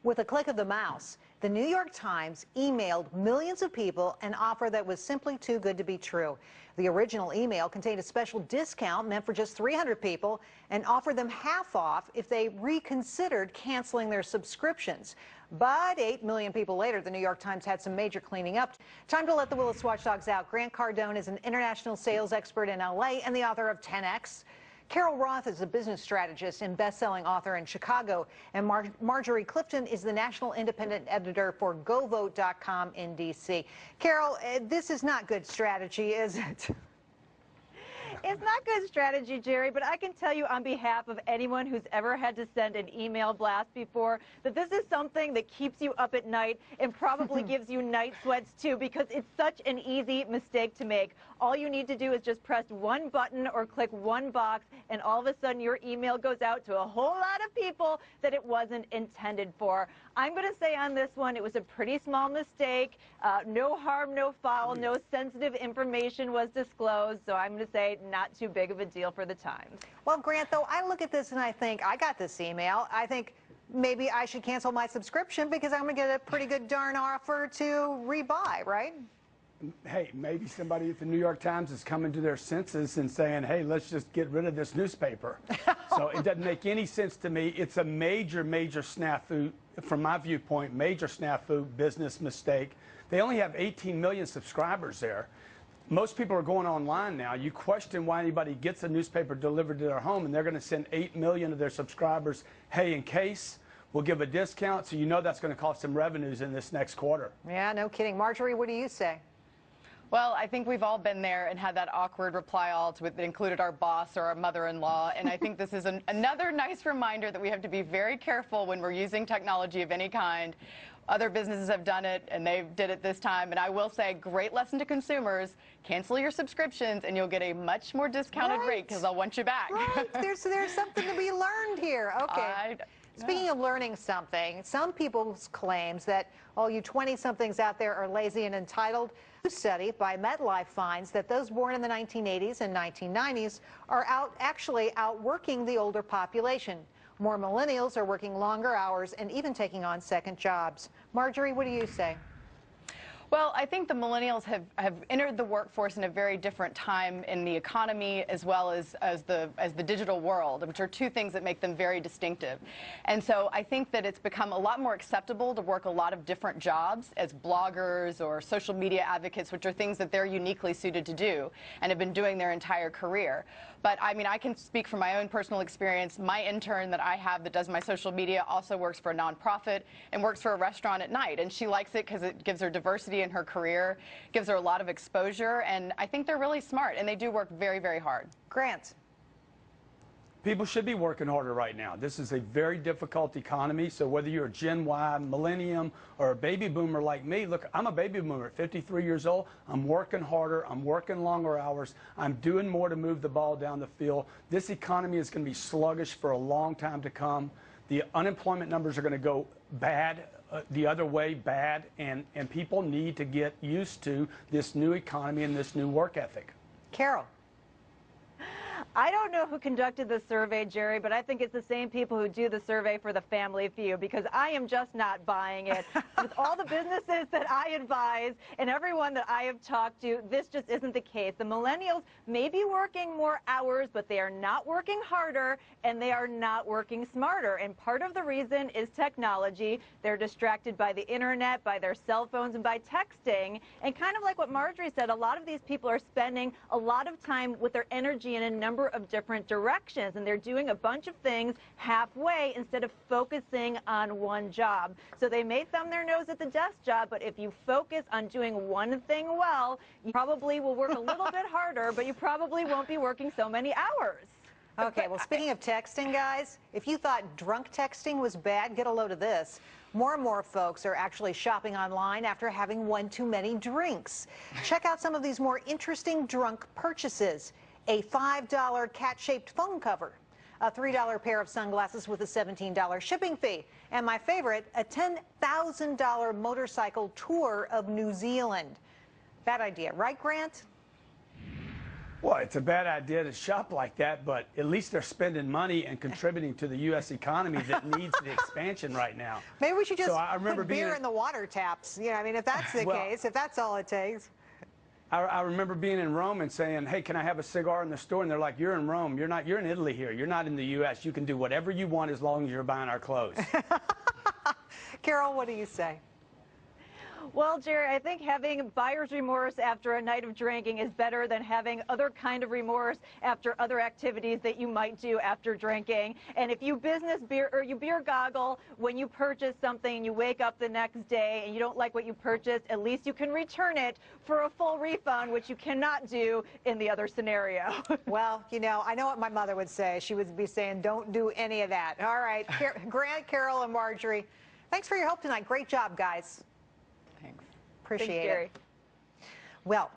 With a click of the mouse, the New York Times emailed millions of people an offer that was simply too good to be true. The original email contained a special discount meant for just 300 people and offered them half off if they reconsidered canceling their subscriptions. But 8 million people later, the New York Times had some major cleaning up. Time to let the Willis watchdogs out. Grant Cardone is an international sales expert in L.A. and the author of 10X. Carol Roth is a business strategist and best-selling author in Chicago, and Marjorie Clifton is the national independent editor for GoVote.com in D.C. Carol, this is not good strategy, is it? It's not good strategy, Jerry, but I can tell you on behalf of anyone who's ever had to send an email blast before that this is something that keeps you up at night and probably gives you night sweats too, because it's such an easy mistake to make. All you need to do is just press one button or click one box, and all of a sudden your email goes out to a whole lot of people that it wasn't intended for. I'm going to say on this one it was a pretty small mistake. No harm, no foul, no sensitive information was disclosed, so I'm going to say not too big of a deal for the Times. Well, Grant, though, I look at this and I think, I got this email. I think maybe I should cancel my subscription because I'm going to get a pretty good darn offer to rebuy, right? Hey, maybe somebody at the New York Times is coming to their senses and saying, hey, let's just get rid of this newspaper. So it doesn't make any sense to me. It's a major, major snafu, from my viewpoint, major snafu business mistake. They only have 18 million subscribers there. Most people are going online now. You question why anybody gets a newspaper delivered to their home, and they're going to send 8 million of their subscribers, hey, in case, we'll give a discount. So you know that's going to cost them revenues in this next quarter. Yeah, no kidding. Marjorie, what do you say? Well, I think we've all been there and had that awkward reply all that included our boss or our mother-in-law. And I think this is another nice reminder that we have to be very careful when we're using technology of any kind. Other businesses have done it, and they did it this time. And I will say, great lesson to consumers, cancel your subscriptions, and you'll get a much more discounted rate because they'll want you back. Right. There's something to be learned here. Okay. Speaking of learning something, some people's claims that all you 20-somethings out there are lazy and entitled. A study by MetLife finds that those born in the 1980s and 1990s are actually outworking the older population. More millennials are working longer hours and even taking on second jobs. Marjorie, what do you say? Well, I think the millennials have entered the workforce in a very different time in the economy as well as the digital world, which are two things that make them very distinctive. And so I think that it's become a lot more acceptable to work a lot of different jobs as bloggers or social media advocates, which are things that they're uniquely suited to do and have been doing their entire career. But I mean, I can speak from my own personal experience. My intern that I have that does my social media also works for a nonprofit and works for a restaurant at night. And she likes it because it gives her diversity in her career, gives her a lot of exposure. And I think they're really smart, and they do work very, very hard. Grant. People should be working harder right now. This is a very difficult economy, so whether you're a Gen Y, millennium, or a baby boomer like me, look, I'm a baby boomer at 53 years old. I'm working harder. I'm working longer hours. I'm doing more to move the ball down the field. This economy is going to be sluggish for a long time to come. The unemployment numbers are going to go bad, the other way, bad, and people need to get used to this new economy and this new work ethic. Carol. I don't know who conducted the survey, Jerry, but I think it's the same people who do the survey for the family feud, because I am just not buying it. With all the businesses that I advise and everyone that I have talked to, this just isn't the case. The millennials may be working more hours, but they are not working harder, and they are not working smarter. And part of the reason is technology. They're distracted by the internet, by their cell phones, and by texting. And kind of like what Marjorie said, a lot of these people are spending a lot of time with their energy in a number of different directions, and they're doing a bunch of things halfway instead of focusing on one job. So they may thumb their nose at the desk job, but if you focus on doing one thing well, you probably will work a little bit harder, but you probably won't be working so many hours. Okay, well, speaking of texting, guys, if you thought drunk texting was bad, get a load of this. More and more folks are actually shopping online after having one too many drinks. Check out some of these more interesting drunk purchases. A $5 cat-shaped phone cover, a $3 pair of sunglasses with a $17 shipping fee, and my favorite, a $10,000 motorcycle tour of New Zealand. Bad idea, right, Grant? Well, it's a bad idea to shop like that, but at least they're spending money and contributing to the U.S. economy that needs the expansion right now. Maybe we should just I remember put beer in the water taps. You know, I mean, if that's the Well, case, if that's all it takes. I remember being in Rome and saying, hey, can I have a cigar in the store? And they're like, you're in Rome. You're in Italy here. You're not in the U.S. You can do whatever you want as long as you're buying our clothes. Carol, what do you say? Well, Jerry, I think having buyer's remorse after a night of drinking is better than having other kind of remorse after other activities that you might do after drinking. And if you beer goggle when you purchase something and you wake up the next day and you don't like what you purchased, at least you can return it for a full refund, which you cannot do in the other scenario. Well, you know, I know what my mother would say. She would be saying, don't do any of that. All right, Grant, Carol, and Marjorie, thanks for your help tonight. Great job, guys. Thanks. Appreciate Thanks, Jerry. it. Well,